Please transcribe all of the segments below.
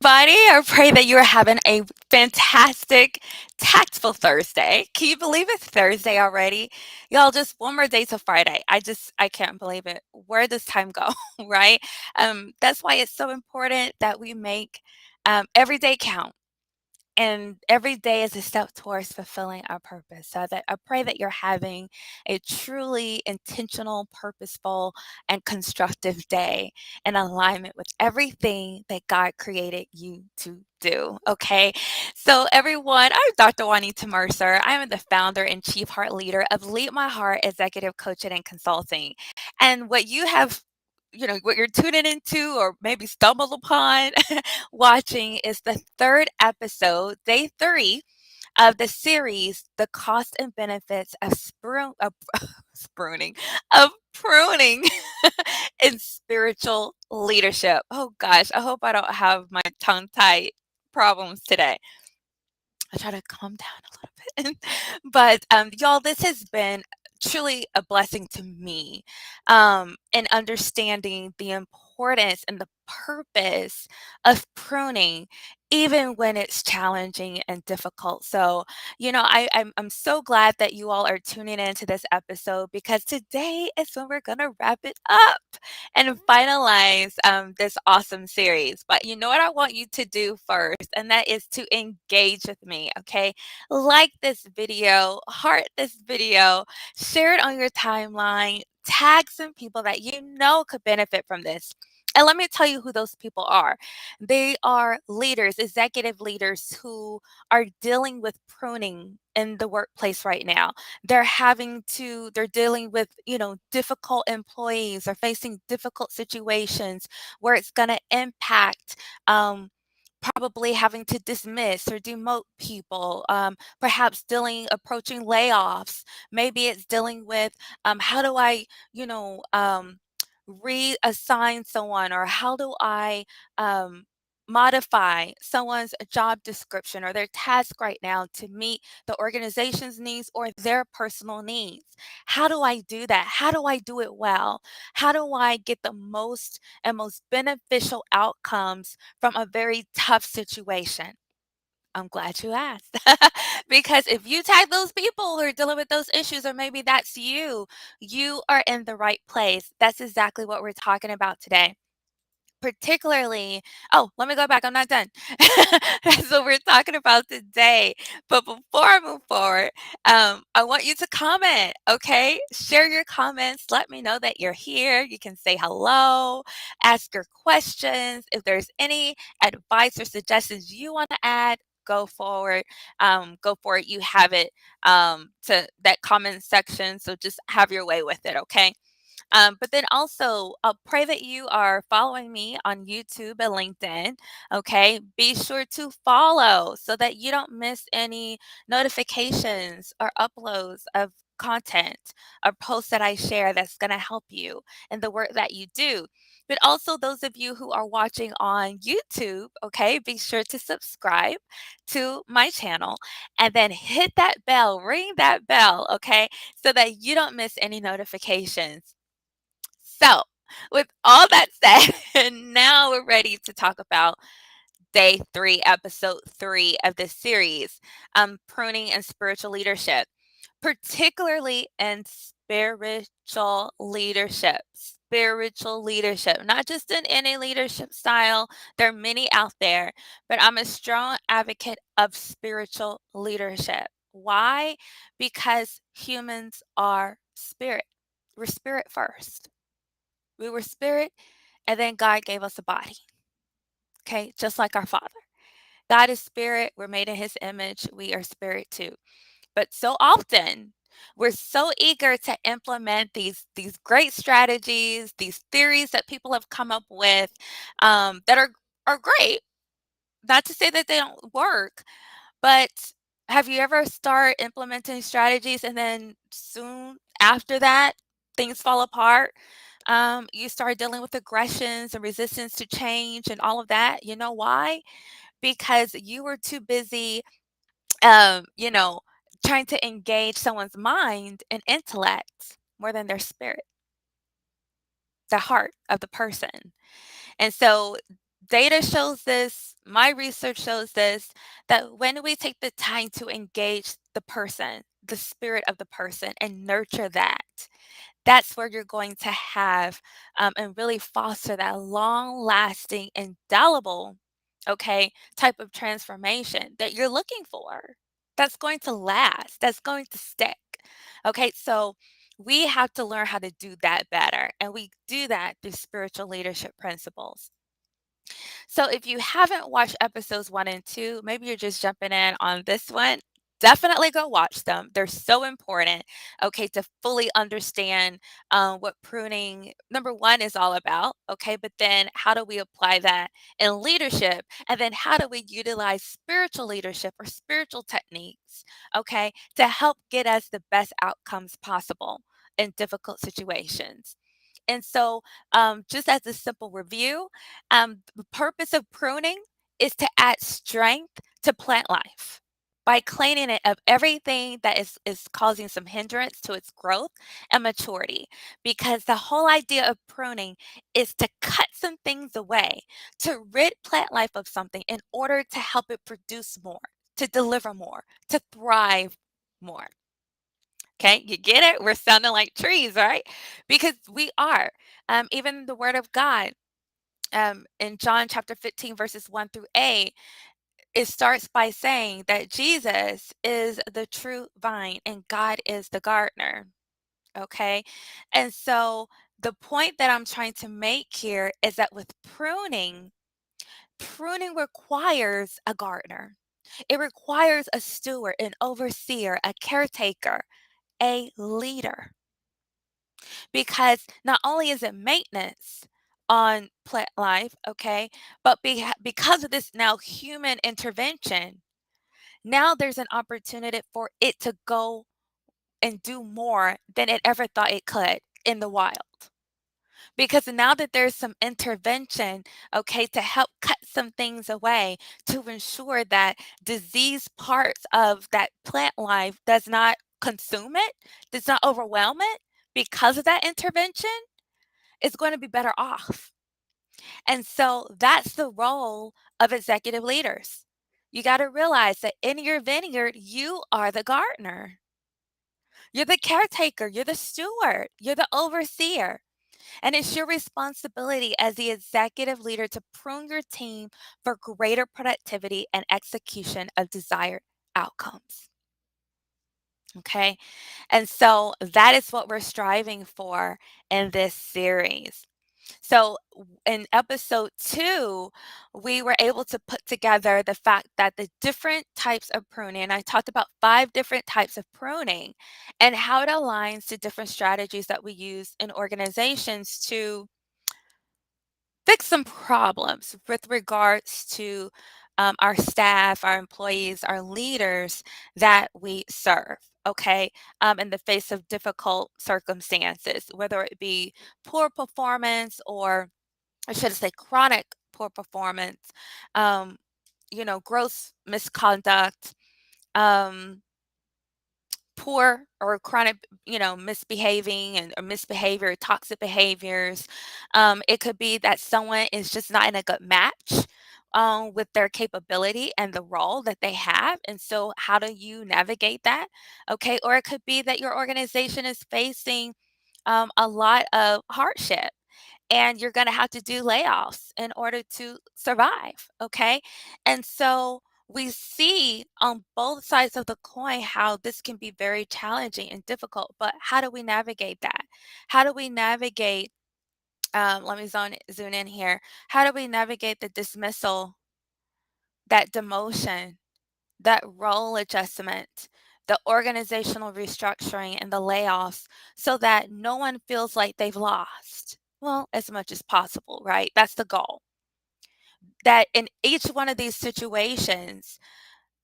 everybody. I pray that you're having a fantastic, tactful Thursday. Can you believe it's Thursday already? Y'all, just one more day to Friday. I can't believe it. Where does time go, right? That's why it's so important that we make every day count. And every day is a step towards fulfilling our purpose. So that I pray that you're having a truly intentional, purposeful, and constructive day in alignment with everything that God created you to do. Okay. So everyone, I'm Dr. Wanita Mercer. I am the founder and chief heart leader of Lead My Heart Executive Coaching and Consulting. And what you have what you're tuning into or maybe stumbled upon watching is the third episode, day 3 of the series, The Cost and Benefits of Spruning, of Pruning in Spiritual Leadership. Oh gosh, I hope I don't have my tongue tied problems today. I try to calm down a little bit. But y'all, this has been truly a blessing to me in understanding the importance and the purpose of pruning, even when it's challenging and difficult. So, I'm so glad that you all are tuning into this episode because today is when we're going to wrap it up and finalize this awesome series. But you know what I want you to do first, and that is to engage with me, okay? Like this video, heart this video, share it on your timeline, tag some people that you know could benefit from this. And let me tell you who those people are. They are leaders, executive leaders who are dealing with pruning in the workplace right now. They're dealing with, difficult employees or facing difficult situations where it's going to impact probably having to dismiss or demote people, perhaps approaching layoffs. Maybe it's dealing with how do I, reassign someone, or how do I modify someone's job description or their task right now to meet the organization's needs or their personal needs. How do I do that? How do I do it well? How do I get the most beneficial outcomes from a very tough situation? I'm glad you asked. Because if you tag those people who are dealing with those issues, or maybe that's you, you are in the right place. That's exactly what we're talking about today. Particularly, oh, let me go back. I'm not done. That's what we're talking about today. But before I move forward, I want you to comment, okay? Share your comments. Let me know that you're here. You can say hello, ask your questions. If there's any advice or suggestions you want to add, go forward. Go for it. You have it to that comment section. So just have your way with it, okay? But then also, I'll pray that you are following me on YouTube and LinkedIn. Okay. Be sure to follow so that you don't miss any notifications or uploads of content or posts that I share that's going to help you in the work that you do. But also, those of you who are watching on YouTube, okay, be sure to subscribe to my channel and then hit that bell, ring that bell, okay, so that you don't miss any notifications. So, with all that said, now we're ready to talk about day 3, episode 3 of this series, pruning and spiritual leadership, particularly in spiritual leadership. Spiritual leadership, not just in any leadership style. There are many out there, but I'm a strong advocate of spiritual leadership. Why? Because humans are spirit. We're spirit first. We were spirit, and then God gave us a body. Okay, just like our Father. God is spirit. We're made in his image. We are spirit too. But so often, we're so eager to implement these great strategies, these theories that people have come up with that are great. Not to say that they don't work, but have you ever start implementing strategies and then soon after that, things fall apart? You start dealing with aggressions and resistance to change and all of that. You know why? Because you were too busy, um, you know, trying to engage someone's mind and intellect more than their spirit, the heart of the person. And so Data shows this, my research shows this, that when we take the time to engage the person, the spirit of the person, and nurture that, that's where you're going to have and really foster that long lasting, indelible, okay, type of transformation that you're looking for. That's going to last, that's going to stick. Okay, so we have to learn how to do that better. And we do that through spiritual leadership principles. So if you haven't watched episodes 1 and 2, maybe you're just jumping in on this one, definitely go watch them. They're so important, okay, to fully understand what pruning, number 1, is all about, okay, but then how do we apply that in leadership? And then how do we utilize spiritual leadership or spiritual techniques, okay, to help get us the best outcomes possible in difficult situations? And so, just as a simple review, the purpose of pruning is to add strength to plant life by cleaning it of everything that is causing some hindrance to its growth and maturity. Because the whole idea of pruning is to cut some things away, to rid plant life of something in order to help it produce more, to deliver more, to thrive more. Okay, you get it? We're sounding like trees, right? Because we are. Even the Word of God, in John chapter 15, verses 1 through 8, it starts by saying that Jesus is the true vine and God is the gardener. Okay, and so the point that I'm trying to make here is that with pruning, pruning requires a gardener. It requires a steward, an overseer, a caretaker, a leader. Because not only is it maintenance on plant life, okay, but because of this now human intervention, now there's an opportunity for it to go and do more than it ever thought it could in the wild. Because now that there's some intervention, okay, to help cut some things away to ensure that disease parts of that plant life does not consume it, does not overwhelm it, because of that intervention, it's going to be better off. And so that's the role of executive leaders. You got to realize that in your vineyard, you are the gardener. You're the caretaker, you're the steward, you're the overseer. And it's your responsibility as the executive leader to prune your team for greater productivity and execution of desired outcomes. Okay. And so that is what we're striving for in this series. So in episode 2, we were able to put together the fact that the different types of pruning, and I talked about 5 different types of pruning and how it aligns to different strategies that we use in organizations to fix some problems with regards to our staff, our employees, our leaders that we serve. Okay, in the face of difficult circumstances, whether it be poor performance or I should say chronic poor performance, um, gross misconduct, um, poor or chronic, misbehaving and or misbehavior, toxic behaviors. It could be that someone is just not in a good match with their capability and the role that they have. And so, how do you navigate that? Okay. Or it could be that your organization is facing a lot of hardship and you're going to have to do layoffs in order to survive. Okay. And so we see on both sides of the coin how this can be very challenging and difficult, but how do we navigate that? How do we navigate? Let me zoom in here. How do we navigate the dismissal, that demotion, that role adjustment, the organizational restructuring, and the layoffs so that no one feels like they've lost? Well, as much as possible, right? That's the goal. That in each one of these situations,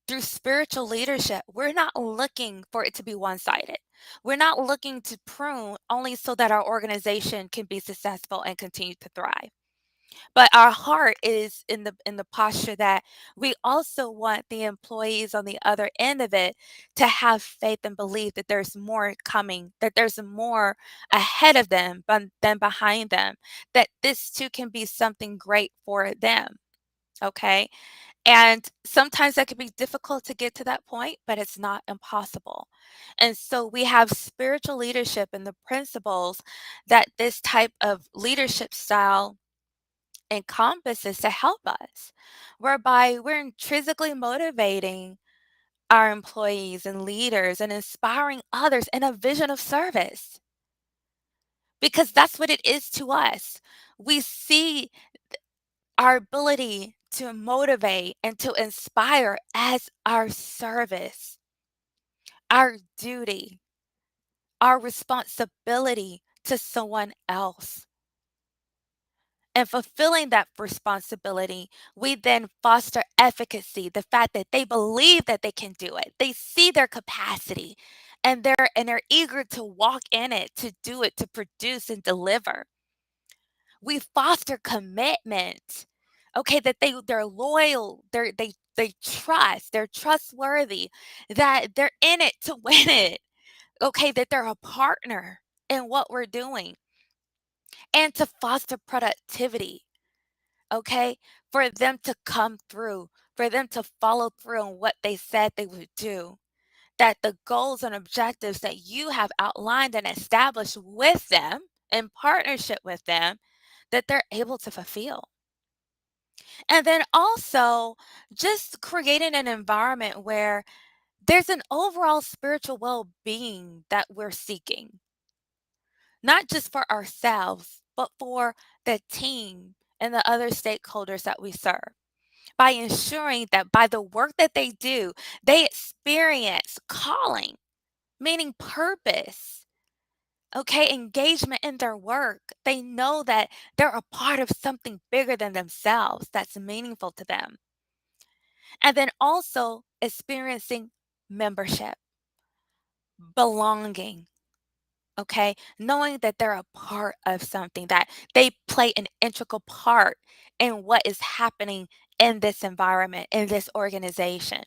through spiritual leadership, we're not looking for it to be one sided. We're not looking to prune only so that our organization can be successful and continue to thrive. But our heart is in the posture that we also want the employees on the other end of it to have faith and believe that there's more coming, that there's more ahead of them than behind them, that this too can be something great for them. Okay. And sometimes that can be difficult to get to that point, but it's not impossible. And so we have spiritual leadership and the principles that this type of leadership style encompasses to help us, whereby we're intrinsically motivating our employees and leaders and inspiring others in a vision of service. Because that's what it is to us. We see our ability to motivate and to inspire as our service, our duty, our responsibility to someone else. And fulfilling that responsibility, we then foster efficacy, the fact that they believe that they can do it. They see their capacity and they're eager to walk in it, to do it, to produce and deliver. We foster commitment. Okay, that they're loyal, they trust, they're trustworthy, that they're in it to win it. Okay, that they're a partner in what we're doing, and to foster productivity. Okay, for them to come through, for them to follow through on what they said they would do, that the goals and objectives that you have outlined and established with them in partnership with them, that they're able to fulfill. And then also just creating an environment where there's an overall spiritual well-being that we're seeking, not just for ourselves, but for the team and the other stakeholders that we serve, by ensuring that by the work that they do, they experience calling, meaning purpose, okay, engagement in their work. They know that they're a part of something bigger than themselves that's meaningful to them. And then also experiencing membership, belonging, okay, knowing that they're a part of something, that they play an integral part in what is happening in this environment, in this organization.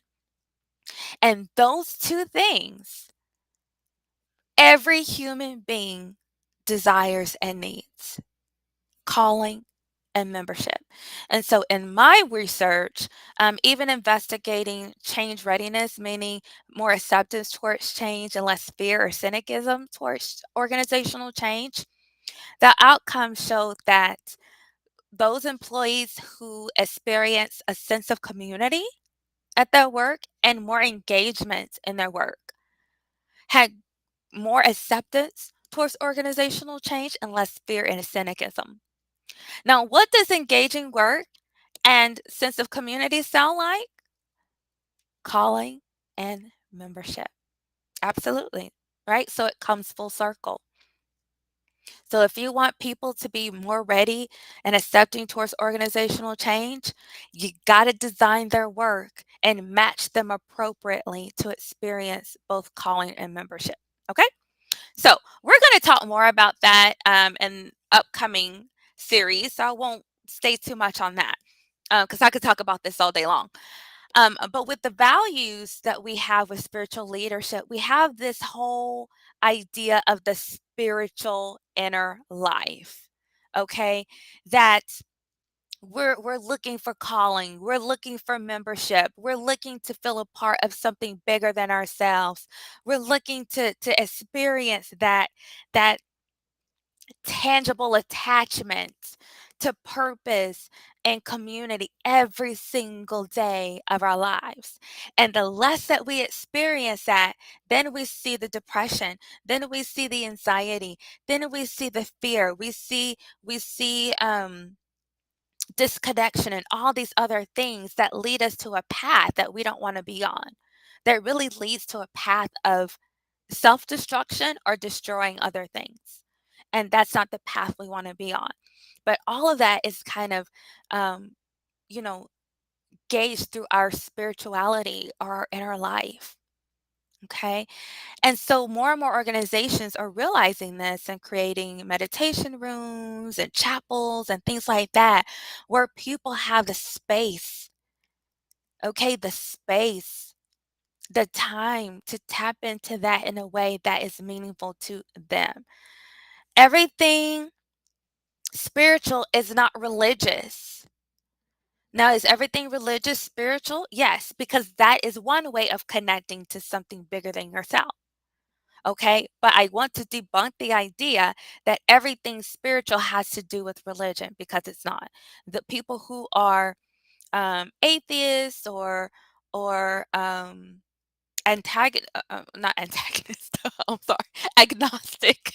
And those two things, every human being desires and needs: calling and membership. And so in my research, even investigating change readiness, meaning more acceptance towards change and less fear or cynicism towards organizational change, the outcomes showed that those employees who experience a sense of community at their work and more engagement in their work had more acceptance towards organizational change and less fear and cynicism. Now, what does engaging work and sense of community sound like? Calling and membership. Absolutely. Right? So it comes full circle. So if you want people to be more ready and accepting towards organizational change, you got to design their work and match them appropriately to experience both calling and membership. Okay? So we're going to talk more about that in upcoming series. So I won't stay too much on that because I could talk about this all day long. But with the values that we have with spiritual leadership, we have this whole idea of the spiritual inner life. Okay, that we're looking for calling, we're looking for membership, we're looking to feel a part of something bigger than ourselves. We're looking to experience that tangible attachment to purpose and community every single day of our lives. And the less that we experience that, then we see the depression, then we see the anxiety, then we see the fear, we see disconnection and all these other things that lead us to a path that we don't want to be on. That really leads to a path of self-destruction or destroying other things. And that's not the path we want to be on. But all of that is kind of, um, you know, gauged through our spirituality or our inner life. Okay. And so more and more organizations are realizing this and creating meditation rooms and chapels and things like that where people have the space, okay, the space, the time to tap into that in a way that is meaningful to them. Everything spiritual is not religious. Now, is everything religious spiritual? Yes, because that is one way of connecting to something bigger than yourself. Okay, but I want to debunk the idea that everything spiritual has to do with religion because it's not. The people who are atheists or not antagonist. I'm sorry, agnostic,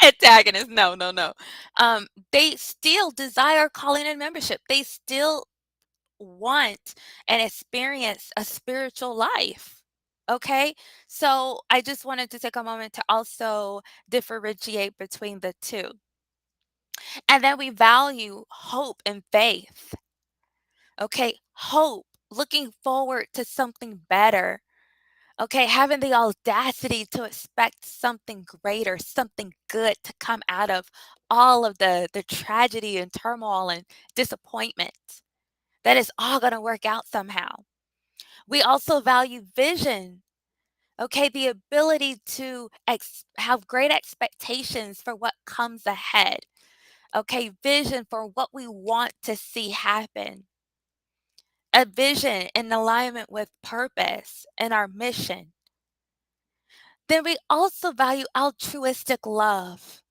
antagonist. No, no, no. They still desire calling and membership. They still want and experience a spiritual life. Okay, so I just wanted to take a moment to also differentiate between the two. And then we value hope and faith. Okay, hope, looking forward to something better. Okay, having the audacity to expect something greater, something good to come out of all of the tragedy and turmoil and disappointment. That is all going to work out somehow. We also value vision. Okay, the ability to have great expectations for what comes ahead. Okay, vision for what we want to see happen. A vision in alignment with purpose and our mission. Then we also value altruistic love.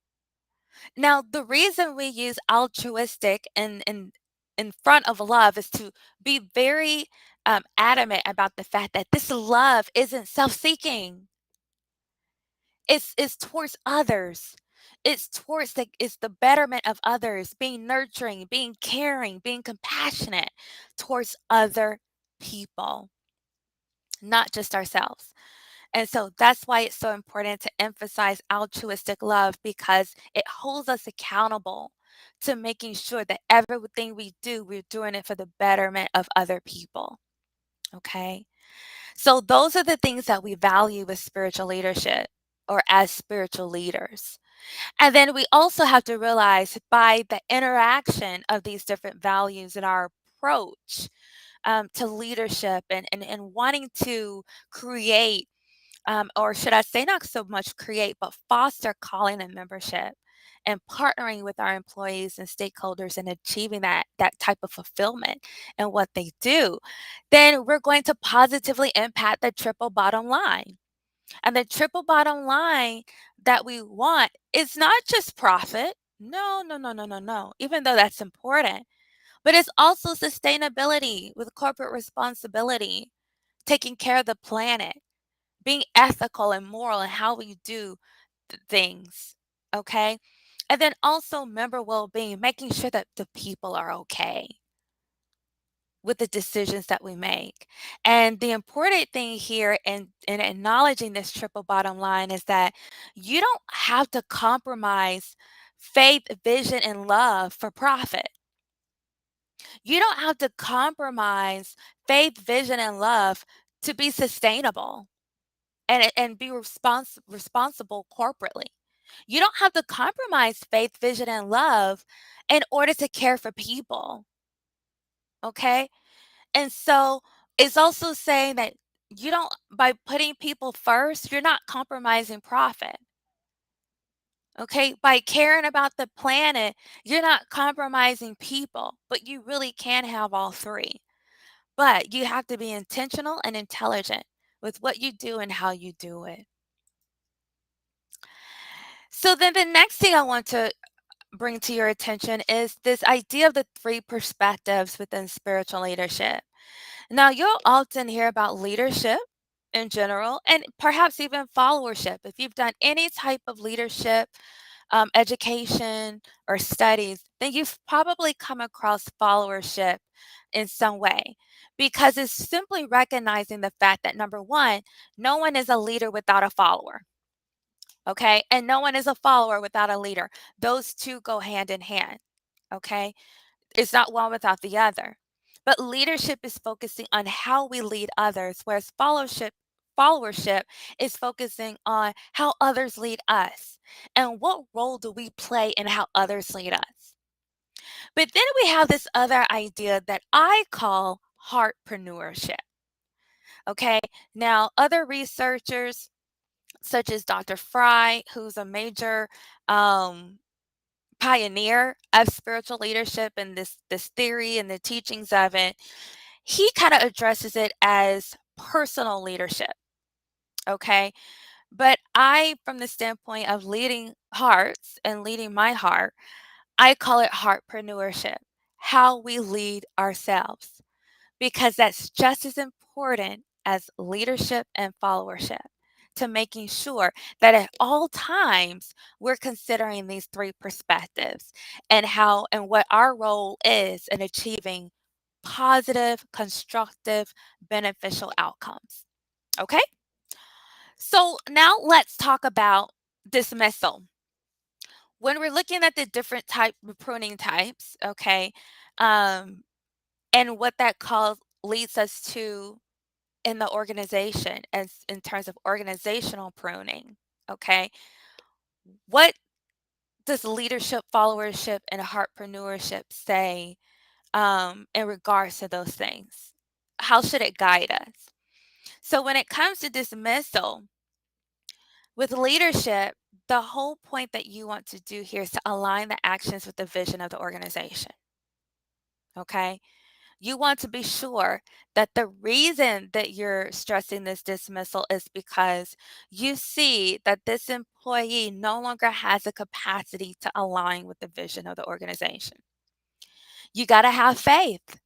Now, the reason we use altruistic in front of love is to be very adamant about the fact that this love isn't self-seeking. It's towards others. It's the betterment of others, being nurturing, being caring, being compassionate towards other people, not just ourselves. And so that's why it's so important to emphasize altruistic love because it holds us accountable to making sure that everything we do, we're doing it for the betterment of other people. Okay. So those are the things that we value with spiritual leadership or as spiritual leaders. And then we also have to realize by the interaction of these different values in our approach to leadership and wanting to create or should I say, not so much create, but foster calling and membership and partnering with our employees and stakeholders and achieving that type of fulfillment in what they do, then we're going to positively impact the triple bottom line. And the triple bottom line that we want is not just profit. No, no, no, no, no, no. Even though that's important, but it's also sustainability with corporate responsibility, taking care of the planet, being ethical and moral in how we do things, okay? And then also member well-being, making sure that the people are okay with the decisions that we make. And the important thing here in acknowledging this triple bottom line is that you don't have to compromise faith, vision, and love for profit. You don't have to compromise faith, vision, and love to be sustainable and be responsible corporately. You don't have to compromise faith, vision, and love in order to care for people. Okay? And so it's also saying that you don't, by putting people first, you're not compromising profit. Okay? By caring about the planet, you're not compromising people, but you really can have all three. But you have to be intentional and intelligent with what you do and how you do it. So then the next thing I want to bring to your attention is this idea of the three perspectives within spiritual leadership. Now, you'll often hear about leadership in general and perhaps even followership. If you've done any type of leadership, education, or studies, then you've probably come across followership in some way because it's simply recognizing the fact that number one, no one is a leader without a follower. Okay. And no one is a follower without a leader. Those two go hand in hand. Okay. It's not one without the other. But leadership is focusing on how we lead others, whereas followership is focusing on how others lead us and what role do we play in how others lead us. But then we have this other idea that I call heartpreneurship. Okay, now other researchers, such as Dr. Fry, who's a major um, pioneer of spiritual leadership and this theory and the teachings of it, he kind of addresses it as personal leadership. Okay, but I, from the standpoint of leading hearts and leading my heart, I call it heartpreneurship, how we lead ourselves, because that's just as important as leadership and followership, to making sure that at all times we're considering these three perspectives and how and what our role is in achieving positive, constructive, beneficial outcomes. Okay? So now let's talk about dismissal. When we're looking at the different type of pruning types, okay, um, and what that calls leads us to in the organization as in terms of organizational pruning, okay, what does leadership, followership, and heartpreneurship say in regards to those things? How should it guide us? So when it comes to dismissal, with leadership, the whole point that you want to do here is to align the actions with the vision of the organization. Okay? You want to be sure that the reason that you're stressing this dismissal is because you see that this employee no longer has a capacity to align with the vision of the organization. You got to have faith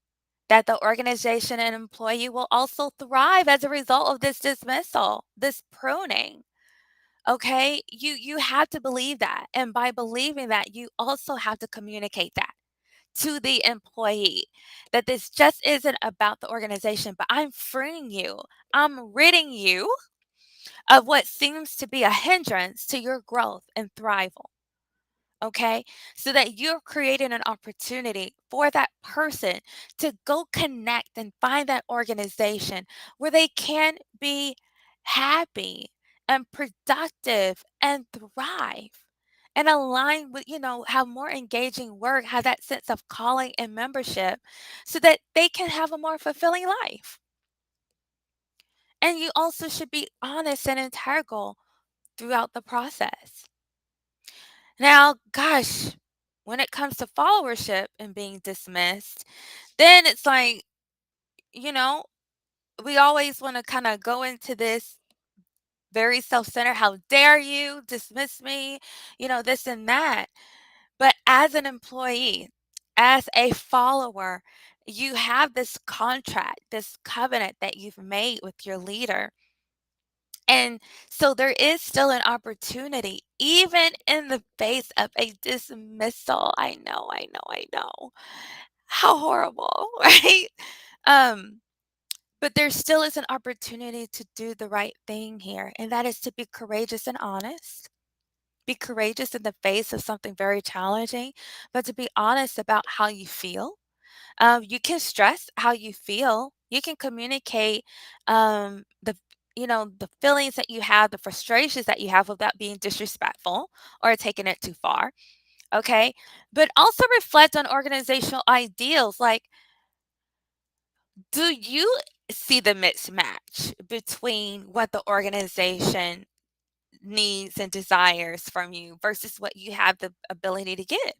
that the organization and employee will also thrive as a result of this dismissal, this pruning. Okay? You have to believe that. And by believing that, you also have to communicate that to the employee, that this just isn't about the organization, but I'm freeing you. I'm ridding you of what seems to be a hindrance to your growth and thrival. Okay, so that you're creating an opportunity for that person to go connect and find that organization where they can be happy and productive and thrive and align with, have more engaging work, have that sense of calling and membership so that they can have a more fulfilling life. And you also should be honest and integral throughout the process. Now, gosh, when it comes to followership and being dismissed, then it's like, you know, we always want to kind of go into this very self centered. How dare you dismiss me? This and that. But as an employee, as a follower, you have this contract, this covenant that you've made with your leader. And so there is still an opportunity, even in the face of a dismissal. I know, I know, I know. How horrible, right? Um, but there still is an opportunity to do the right thing here, and that is to be courageous and honest. Be courageous in the face of something very challenging, but to be honest about how you feel. You can stress how you feel. You can communicate the feelings that you have, the frustrations that you have without being disrespectful or taking it too far. Okay, but also reflect on organizational ideals. Like, do you see the mismatch between what the organization needs and desires from you versus what you have the ability to give?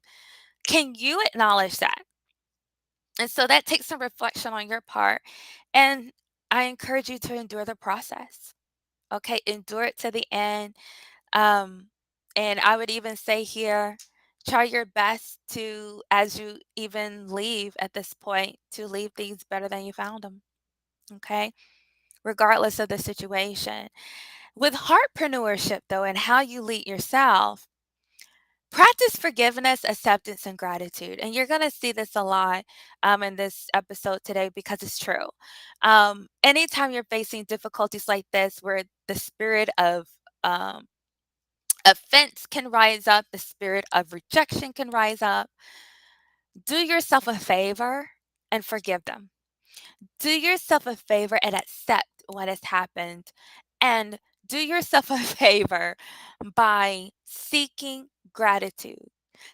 Can you acknowledge that? And so that takes some reflection on your part. And I encourage you to endure the process. Okay, endure it to the end. Um, and I would even say here, try your best to, as you even leave at this point, to leave things better than you found them. Okay, regardless of the situation. With heartpreneurship, though, and how you lead yourself, practice forgiveness, acceptance, and gratitude. And you're going to see this a lot in this episode today because it's true. Anytime you're facing difficulties like this, where the spirit of offense can rise up, the spirit of rejection can rise up, do yourself a favor and forgive them. Do yourself a favor and accept what has happened and do yourself a favor by seeking gratitude,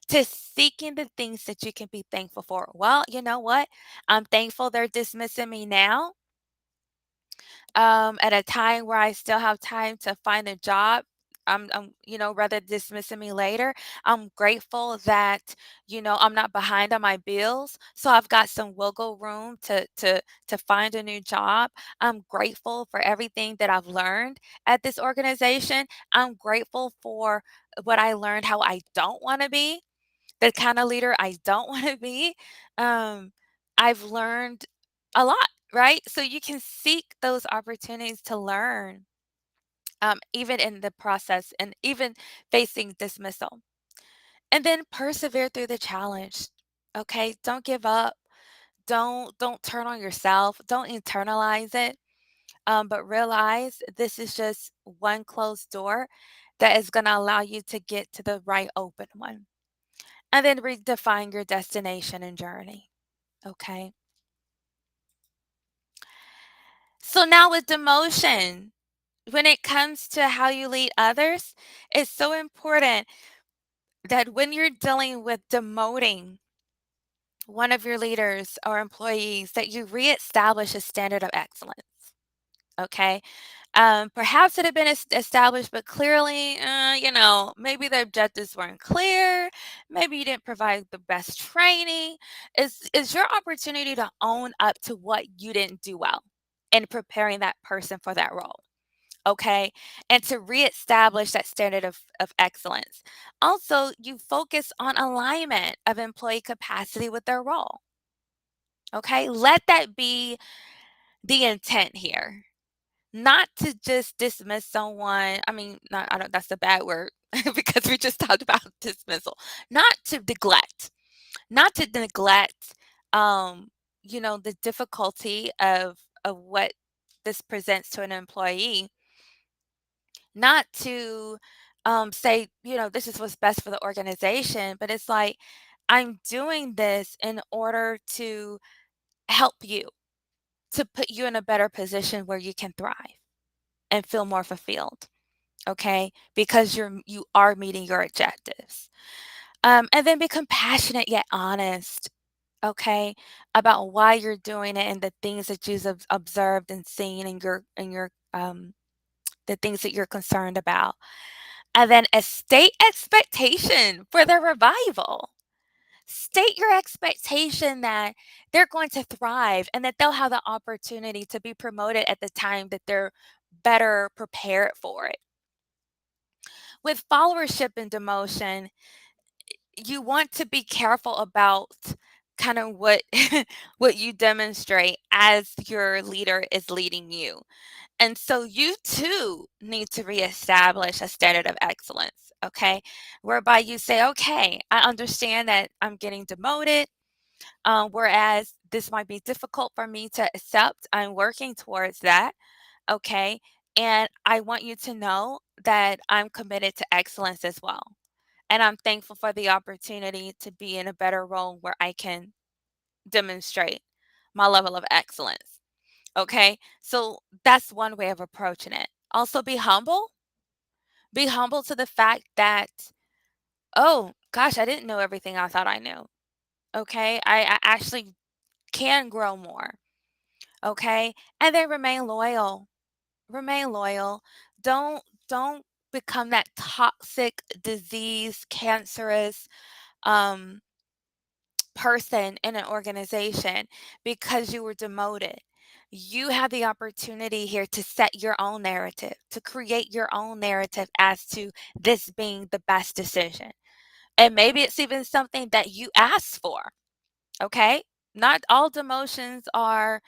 to seeking the things that you can be thankful for. Well, you know what? I'm thankful they're dismissing me now, at a time where I still have time to find a job. Rather dismissing me later. I'm grateful that, I'm not behind on my bills, so I've got some wiggle room to find a new job. I'm grateful for everything that I've learned at this organization. I'm grateful for what I learned, how I don't want to be, the kind of leader I don't want to be. Um, I've learned a lot, right? So you can seek those opportunities to learn, even in the process and even facing dismissal. And then persevere through the challenge. Okay? Don't give up. Don't turn on yourself. Don't internalize it. But realize this is just one closed door that is going to allow you to get to the right open one. And then redefine your destination and journey. Okay? So now with demotion, when it comes to how you lead others, it's so important that when you're dealing with demoting one of your leaders or employees, that you reestablish a standard of excellence. Okay. Perhaps it had been established, but clearly, maybe the objectives weren't clear. Maybe you didn't provide the best training. Is your opportunity to own up to what you didn't do well in preparing that person for that role. Okay, and to reestablish that standard of excellence. Also, you focus on alignment of employee capacity with their role. Okay, let that be the intent here. Not to just dismiss someone. I mean, not, I don't, that's a bad word because we just talked about dismissal. Not to neglect, not to neglect, um, the difficulty of what this presents to an employee. Not to say, this is what's best for the organization, but it's like, I'm doing this in order to help you, to put you in a better position where you can thrive and feel more fulfilled. Okay, because you are meeting your objectives. And then be compassionate yet honest. Okay, about why you're doing it and the things that you've observed and seen in your the things that you're concerned about. And then a state expectation for their revival. State your expectation that they're going to thrive and that they'll have the opportunity to be promoted at the time that they're better prepared for it. With followership and demotion, you want to be careful about kind of what what you demonstrate as your leader is leading you. And so you too need to reestablish a standard of excellence, okay? Whereby you say, okay, I understand that I'm getting demoted, whereas this might be difficult for me to accept. I'm working towards that, okay? And I want you to know that I'm committed to excellence as well. And I'm thankful for the opportunity to be in a better role where I can demonstrate my level of excellence. Okay. So that's one way of approaching it. Also, be humble. Be humble to the fact that, oh gosh, I didn't know everything I thought I knew. Okay. I actually can grow more. Okay. And then remain loyal. Remain loyal. Don't become that toxic, disease, cancerous, um, person in an organization because you were demoted. You have the opportunity here to set your own narrative, to create your own narrative as to this being the best decision. And maybe it's even something that you asked for. Okay. Not all demotions are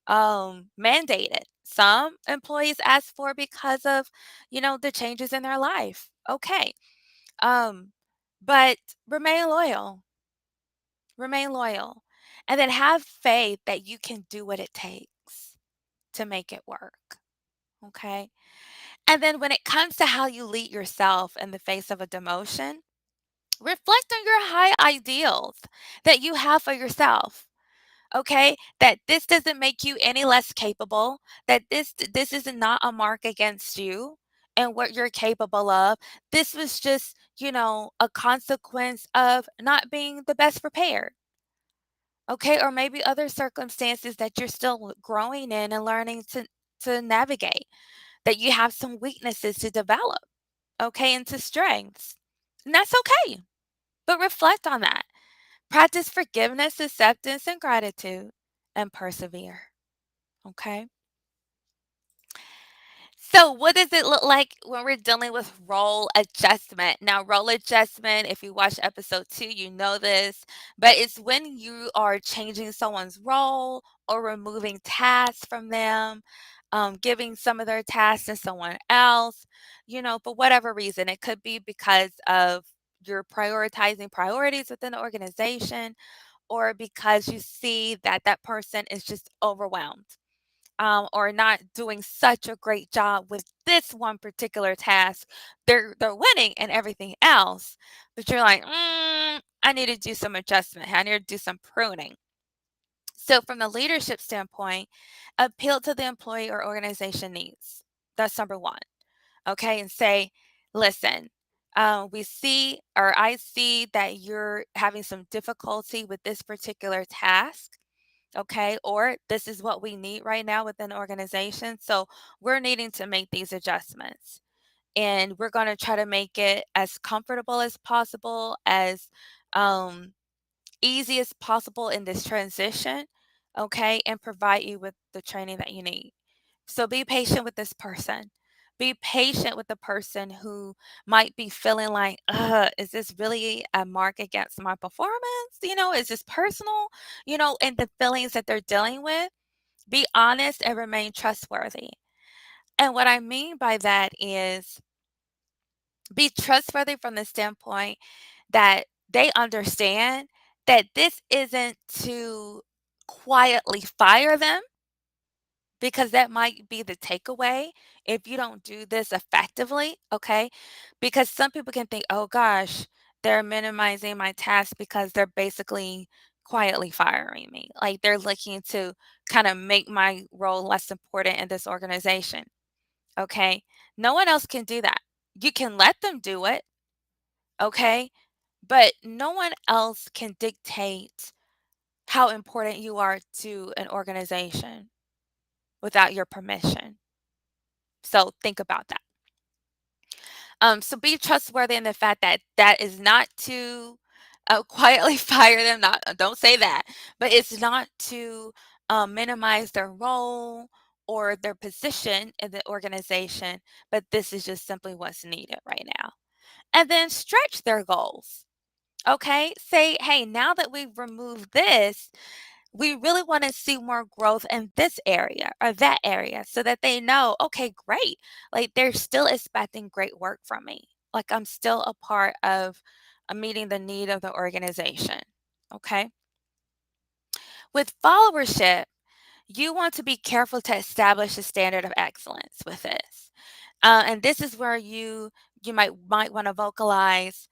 mandated. Some employees ask for because of, the changes in their life. Okay. Um, but remain loyal. Remain loyal. And then have faith that you can do what it takes to make it work. Okay. And then when it comes to how you lead yourself in the face of a demotion, reflect on your high ideals that you have for yourself. okay? That this doesn't make you any less capable, that this is not a mark against you and what you're capable of. This was just, a consequence of not being the best prepared. Okay, or maybe other circumstances that you're still growing in and learning to navigate, that you have some weaknesses to develop, okay, into strengths. And that's okay. But reflect on that. Practice forgiveness, acceptance, and gratitude, and persevere. Okay? So, what does it look like when we're dealing with role adjustment? Now, role adjustment, if you watch episode 2, you know this, but it's when you are changing someone's role or removing tasks from them, giving some of their tasks to someone else, for whatever reason. It could be because of you're prioritizing priorities within the organization, or because you see that that person is just overwhelmed, or not doing such a great job with this one particular task. They're winning and everything else, but you're like, I need to do some adjustment. I need to do some pruning. So from the leadership standpoint, appeal to the employee or organization needs. That's number one. Okay, and say, listen. We see, or I see that you're having some difficulty with this particular task. Okay, or this is what we need right now within the organization. So we're needing to make these adjustments. And we're going to try to make it as comfortable as possible, as um, easy as possible in this transition. Okay, and provide you with the training that you need. So be patient with this person. Be patient with the person who might be feeling like, is this really a mark against my performance? Is this personal? And the feelings that they're dealing with. Be honest and remain trustworthy. And what I mean by that is be trustworthy from the standpoint that they understand that this isn't to quietly fire them, because that might be the takeaway if you don't do this effectively, okay? Because some people can think, oh gosh, they're minimizing my task because they're basically quietly firing me. Like they're looking to kind of make my role less important in this organization, okay? No one else can do that. You can let them do it, okay? But no one else can dictate how important you are to an organization without your permission. So think about that. So be trustworthy in the fact that that is not to quietly fire them. Not don't say that, but it's not to minimize their role or their position in the organization. But this is just simply what's needed right now. And then stretch their goals. Okay, say, hey, now that we've removed this, we really want to see more growth in this area or that area, so that they know, okay, great. Like they're still expecting great work from me. Like I'm still a part of meeting the need of the organization. Okay. With followership, you want to be careful to establish a standard of excellence with this. And this is where you might want to vocalize,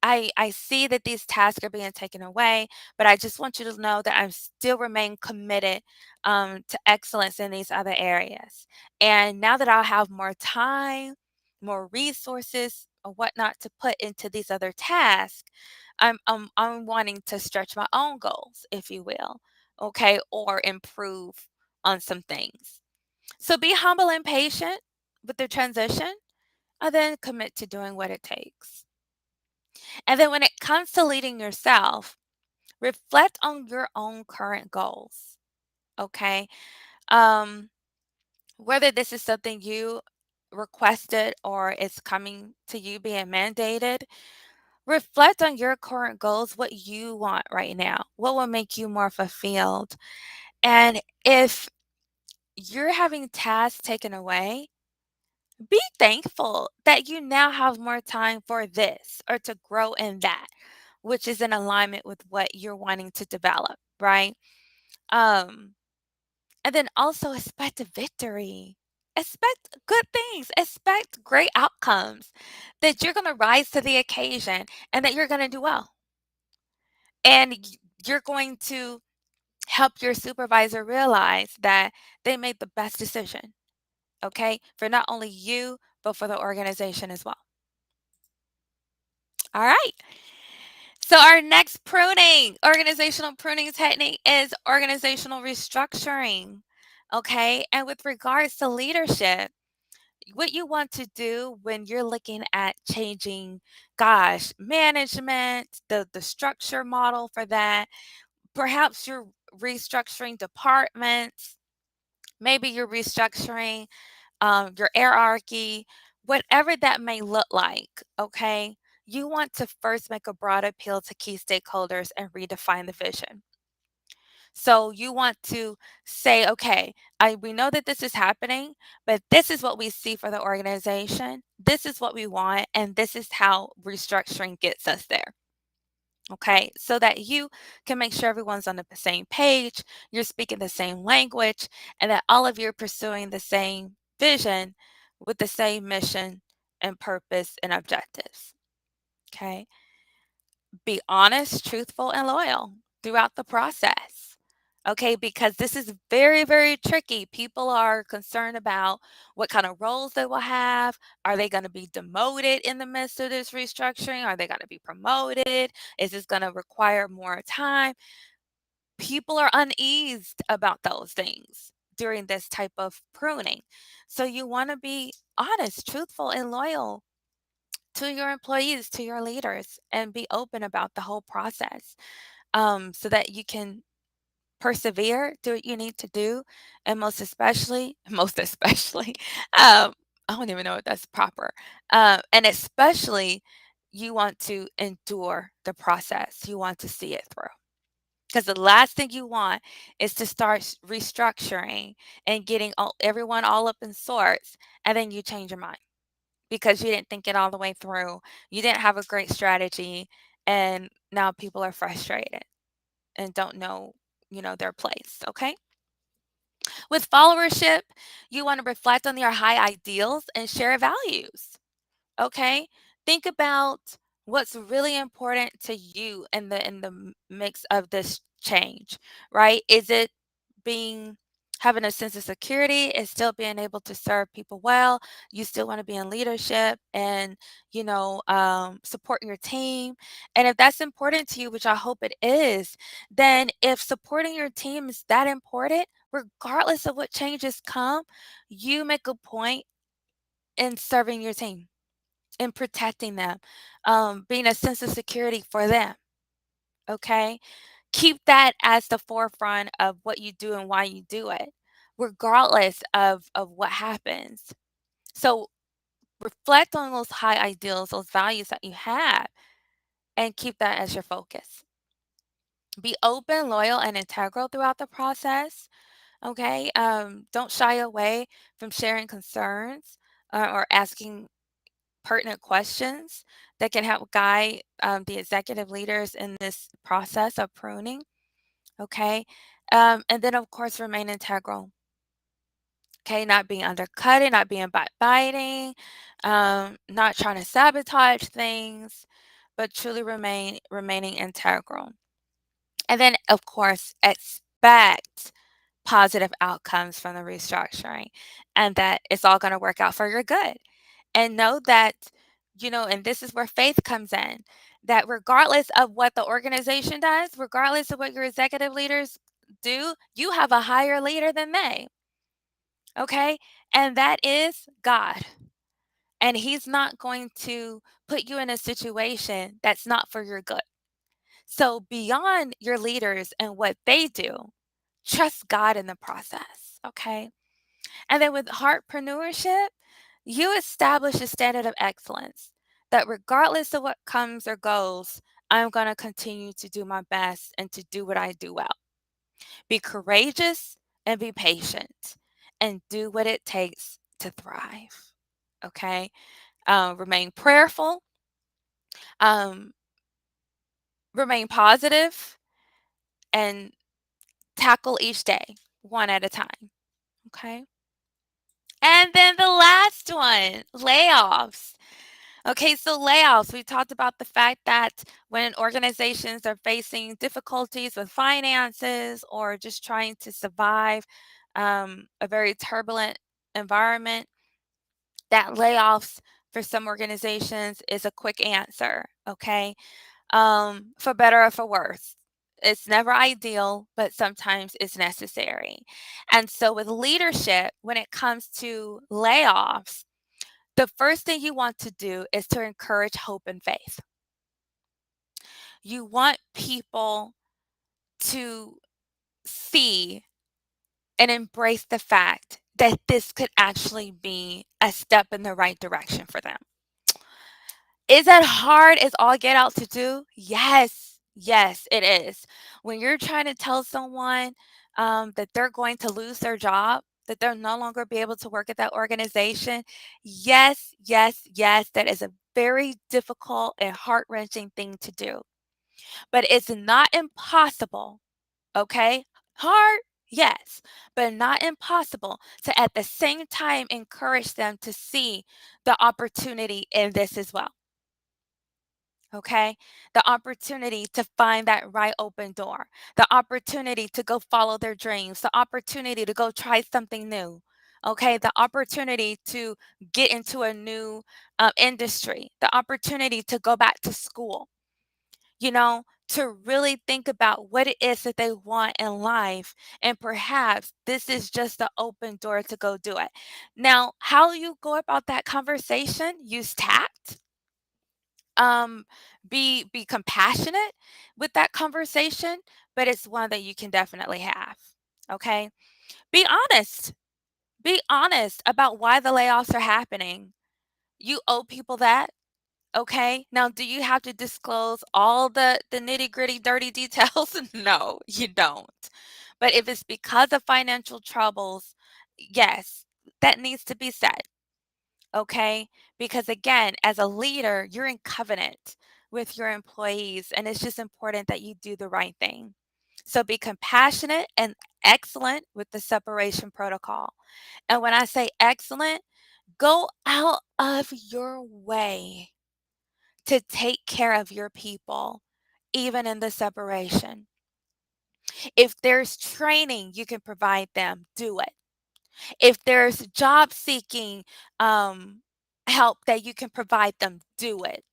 I see that these tasks are being taken away, but I just want you to know that I still remain committed to excellence in these other areas. And now that I'll have more time, more resources, or whatnot to put into these other tasks, I'm wanting to stretch my own goals, if you will, okay, or improve on some things. So be humble and patient with the transition, and then commit to doing what it takes. And then when it comes to leading yourself, reflect on your own current goals. Okay. Um, whether this is something you requested or it's coming to you being mandated, reflect on your current goals, what you want right now, what will make you more fulfilled. And if you're having tasks taken away, be thankful that you now have more time for this or to grow in that, which is in alignment with what you're wanting to develop, right? Um, and then also expect a victory. Expect good things, expect great outcomes, that you're going to rise to the occasion and that you're going to do well. And you're going to Help your supervisor realize that they made the best decision, okay, for not only you, but for the organization as well. All right. So, our next organizational pruning technique is organizational restructuring. Okay. And with regards to leadership, what you want to do when you're looking at changing, gosh, management, the structure model for that, perhaps you're restructuring departments, maybe you're restructuring your hierarchy, whatever that may look like, okay? You want to first make a broad appeal to key stakeholders and redefine the vision. So you want to say, okay, we know that this is happening, but this is what we see for the organization. This is what we want, and this is how restructuring gets us there. Okay, so that you can make sure everyone's on the same page, you're speaking the same language, and that all of you are pursuing the same vision with the same mission and purpose and objectives. Okay, be honest, truthful, and loyal throughout the process. Okay, because this is very, very tricky. People are concerned about what kind of roles they will have. Are they going to be demoted in the midst of this restructuring? Are they going to be promoted? Is this going to require more time? People are uneased about those things during this type of pruning. So you want to be honest, truthful, and loyal to your employees, to your leaders, and be open about the whole process, so that you can persevere, do what you need to do, and most especially, most especially, I don't even know if that's proper, and especially, you want to endure the process. You want to see it through. Because the last thing you want is to start restructuring and getting everyone all up in sorts, and then you change your mind because you didn't think it all the way through. You didn't have a great strategy, and now people are frustrated and don't know, their place, okay? With followership, you want to reflect on your high ideals and share values, okay? Think about what's really important to you in the mix of this change, right? Is it being having a sense of security? Is still being able to serve people well? You still want to be in leadership and support your team. And if that's important to you, which I hope it is, then if supporting your team is that important, regardless of what changes come, you make a point in serving your team and protecting them, being a sense of security for them. Okay. Keep that as the forefront of what you do and why you do it, regardless of what happens. So reflect on those high ideals, those values that you have, and keep that as your focus. Be open, loyal, and integral throughout the process. Okay. Don't shy away from sharing concerns or asking pertinent questions that can help guide the executive leaders in this process of pruning. Okay. And then, of course, remain integral. Okay. Not being undercutting, not being backbiting, not trying to sabotage things, but truly remaining integral. And then, of course, expect positive outcomes from the restructuring and that it's all going to work out for your good. And know that, and this is where faith comes in, that regardless of what the organization does, regardless of what your executive leaders do, you have a higher leader than they. Okay. And that is God. And He's not going to put you in a situation that's not for your good. So, beyond your leaders and what they do, trust God in the process. Okay. And then with heartpreneurship, you establish a standard of excellence that regardless of what comes or goes, I'm going to continue to do my best and to do what I do well. Be courageous and be patient and do what it takes to thrive. Okay. Remain prayerful, um, remain positive, and tackle each day one at a time. Okay. And then the last one, layoffs. Okay, so layoffs. We talked about the fact that when organizations are facing difficulties with finances or just trying to survive a very turbulent environment, that layoffs for some organizations is a quick answer, okay? For better or for worse. It's never ideal, but sometimes it's necessary. And so with leadership, when it comes to layoffs, the first thing you want to do is to encourage hope and faith. You want people to see and embrace the fact that this could actually be a step in the right direction for them. Is that hard as all get out to do? Yes. Yes, it is. When you're trying to tell someone that they're going to lose their job, that they'll no longer be able to work at that organization, yes, yes, yes, that is a very difficult and heart-wrenching thing to do. But it's not impossible, okay? Hard, yes, but not impossible to at the same time encourage them to see the opportunity in this as well. Okay, the opportunity to find that right open door, the opportunity to go follow their dreams, the opportunity to go try something new. Okay, the opportunity to get into a new industry, the opportunity to go back to school, to really think about what it is that they want in life. And perhaps this is just the open door to go do it. Now, how you go about that conversation, use tact, um be compassionate with that conversation, but it's one that you can definitely have. Okay, be honest, be honest about why the layoffs are happening. You owe people that. Okay, now do you have to disclose all the nitty gritty dirty details? No, you don't. But if it's because of financial troubles, yes, that needs to be said. Okay? Because again, as a leader, you're in covenant with your employees, and it's just important that you do the right thing. So be compassionate and excellent with the separation protocol. And when I say excellent, go out of your way to take care of your people, even in the separation. If there's training you can provide them, do it. If there's job seeking help that you can provide them, do it.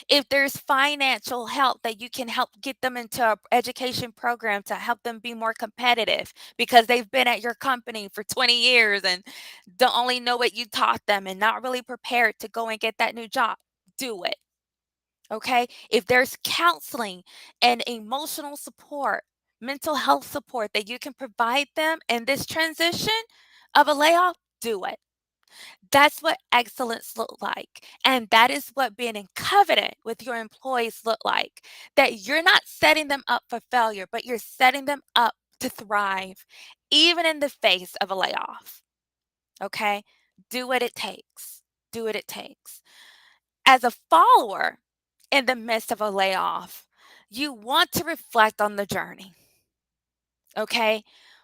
If there's financial help that you can help get them into an education program to help them be more competitive because they've been at your company for 20 years and don't only know what you taught them and not really prepared to go and get that new job, do it. Okay? If there's counseling and emotional support, mental health support that you can provide them in this transition of a layoff, do it. That's what excellence look like. And that is what being in covenant with your employees look like. That you're not setting them up for failure, but you're setting them up to thrive, even in the face of a layoff. Okay? Do what it takes. Do what it takes. As a follower in the midst of a layoff, you want to reflect on the journey. Okay?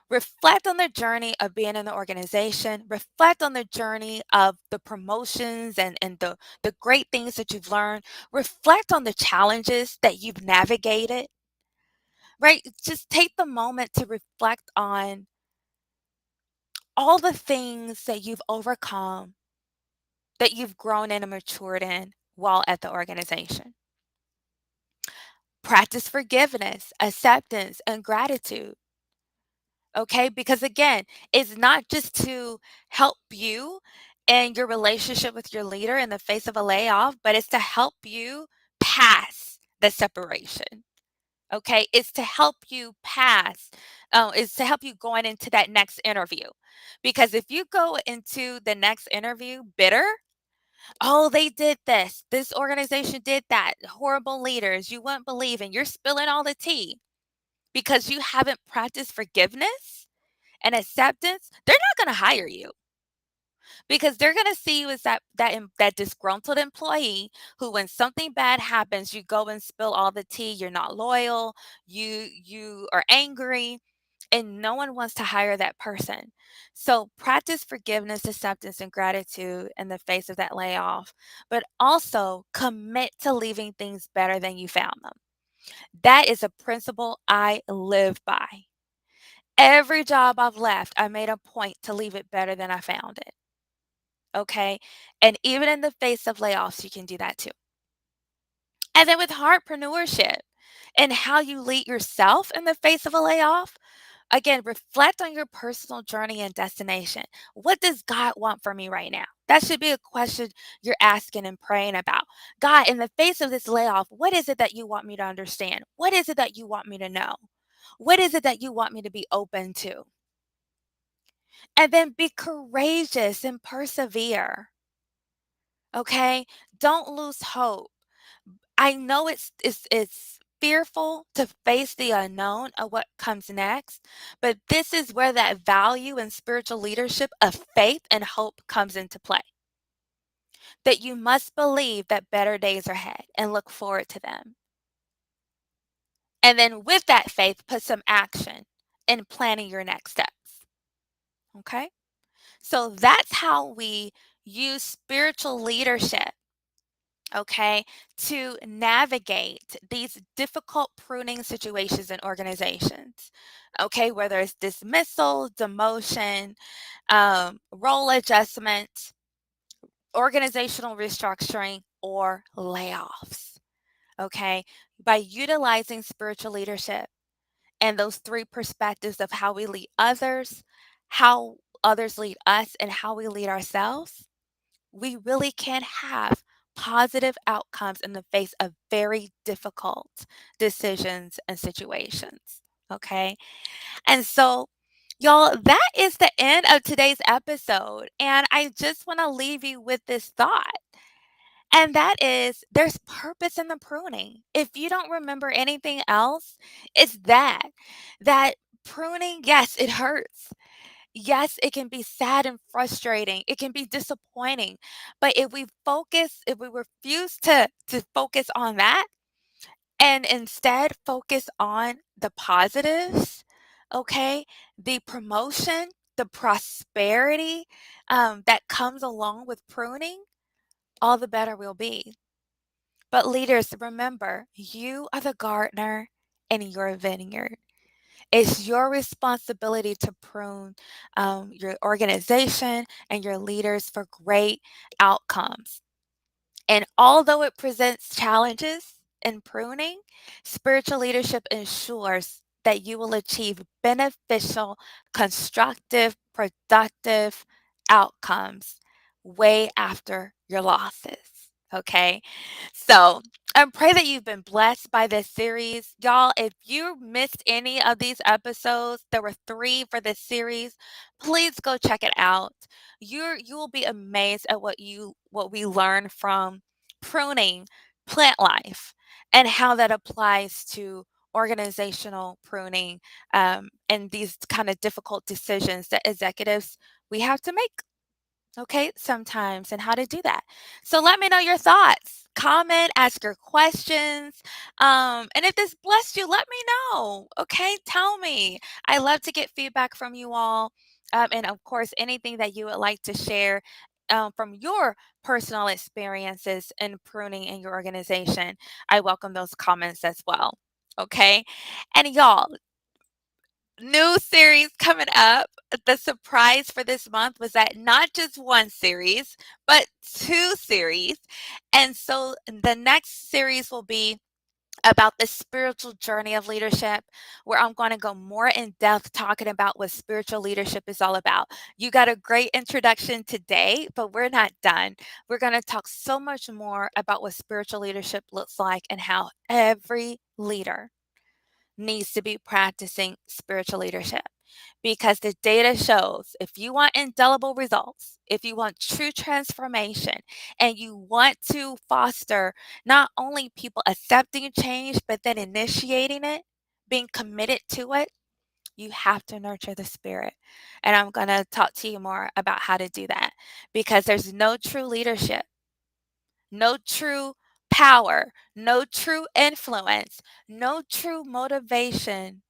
Reflect on the journey of being in the organization. Reflect on the journey of the promotions and the great things that you've learned. Reflect on the challenges that you've navigated, right? Just take the moment to reflect on all the things that you've overcome, that you've grown in and matured in while at the organization. Practice forgiveness, acceptance, and gratitude. Okay, because again, it's not just to help you and your relationship with your leader in the face of a layoff, but it's to help you pass the separation. Okay, it's to help you pass, it's to help you going into that next interview. Because if you go into the next interview bitter, oh, they did this organization did that, horrible leaders, you wouldn't believe, and you're spilling all the tea because you haven't practiced forgiveness and acceptance, they're not going to hire you because they're going to see you as that disgruntled employee who, when something bad happens, you go and spill all the tea. You're not loyal. You are angry, and no one wants to hire that person. So practice forgiveness, acceptance, and gratitude in the face of that layoff, but also commit to leaving things better than you found them. That is a principle I live by. Every job I've left, I made a point to leave it better than I found it. Okay. And even in the face of layoffs, you can do that too. And then with heartpreneurship and how you lead yourself in the face of a layoff, again, reflect on your personal journey and destination. What does God want for me right now? That should be a question you're asking and praying about. God, in the face of this layoff, what is it that you want me to understand? What is it that you want me to know? What is it that you want me to be open to? And then be courageous and persevere. Okay? Don't lose hope. I know it's fearful to face the unknown of what comes next, but this is where that value and spiritual leadership of faith and hope comes into play. That you must believe that better days are ahead and look forward to them. And then with that faith, put some action in planning your next steps. Okay? So that's how we use spiritual leadership, okay, to navigate these difficult pruning situations in organizations. Okay, whether it's dismissal, demotion, role adjustment, organizational restructuring, or layoffs. Okay, by utilizing spiritual leadership and those three perspectives of how we lead others, how others lead us, and how we lead ourselves, we really can have positive outcomes in the face of very difficult decisions and situations. Okay. And so, y'all, that is the end of today's episode. And I just want to leave you with this thought. And that is there's purpose in the pruning. If you don't remember anything else, it's that pruning, yes, it hurts. Yes, it can be sad and frustrating. It can be disappointing. But if we refuse to focus on that and instead focus on the positives, okay, the promotion, the prosperity that comes along with pruning, all the better we'll be. But leaders, remember, you are the gardener in your vineyard. It's your responsibility to prune your organization and your leaders for great outcomes. And although it presents challenges in pruning, spiritual leadership ensures that you will achieve beneficial, constructive, productive outcomes way after your losses. Okay. So I pray that you've been blessed by this series. Y'all, if you missed any of these episodes, there were 3 for this series, please go check it out. You will be amazed at what we learn from pruning plant life and how that applies to organizational pruning and these kind of difficult decisions that executives we have to make, okay, sometimes, and how to do that. So let me know your thoughts. Comment, ask your questions. And if this blessed you, let me know. Okay, tell me. I love to get feedback from you all. And of course, anything that you would like to share from your personal experiences in pruning in your organization, I welcome those comments as well. Okay. And y'all, new series coming up. The surprise for this month was that not just one series, but 2 series. And so the next series will be about the spiritual journey of leadership, where I'm going to go more in depth talking about what spiritual leadership is all about. You got a great introduction today, but we're not done. We're going to talk so much more about what spiritual leadership looks like and how every leader needs to be practicing spiritual leadership, because the data shows if you want indelible results, if you want true transformation, and you want to foster not only people accepting change, but then initiating it, being committed to it, you have to nurture the spirit. And I'm going to talk to you more about how to do that, because there's no true leadership, no true power, no true influence, no true motivation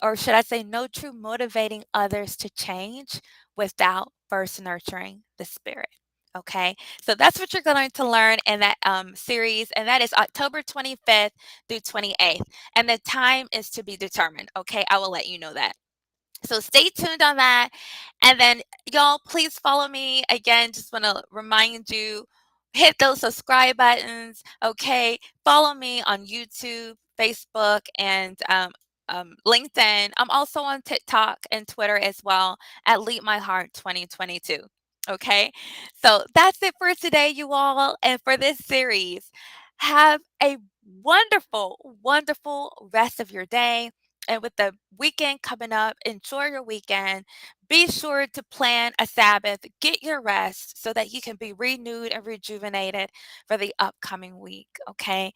or should I say, no true motivating others to change without first nurturing the spirit. Okay, so that's what you're going to learn in that series, and that is October 25th through 28th. And the time is to be determined. Okay, I will let you know that. So stay tuned on that. And then, y'all, please follow me. Again, just want to remind you, hit those subscribe buttons. Okay. Follow me on YouTube, Facebook, and LinkedIn. I'm also on TikTok and Twitter as well at Lead My Heart 2022. Okay. So that's it for today, you all. And for this series, have a wonderful, wonderful rest of your day. And with the weekend coming up, enjoy your weekend. Be sure to plan a Sabbath, get your rest so that you can be renewed and rejuvenated for the upcoming week. Okay.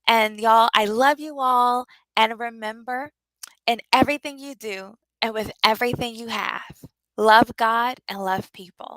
And y'all, I love you all. And remember, in everything you do and with everything you have, love God and love people.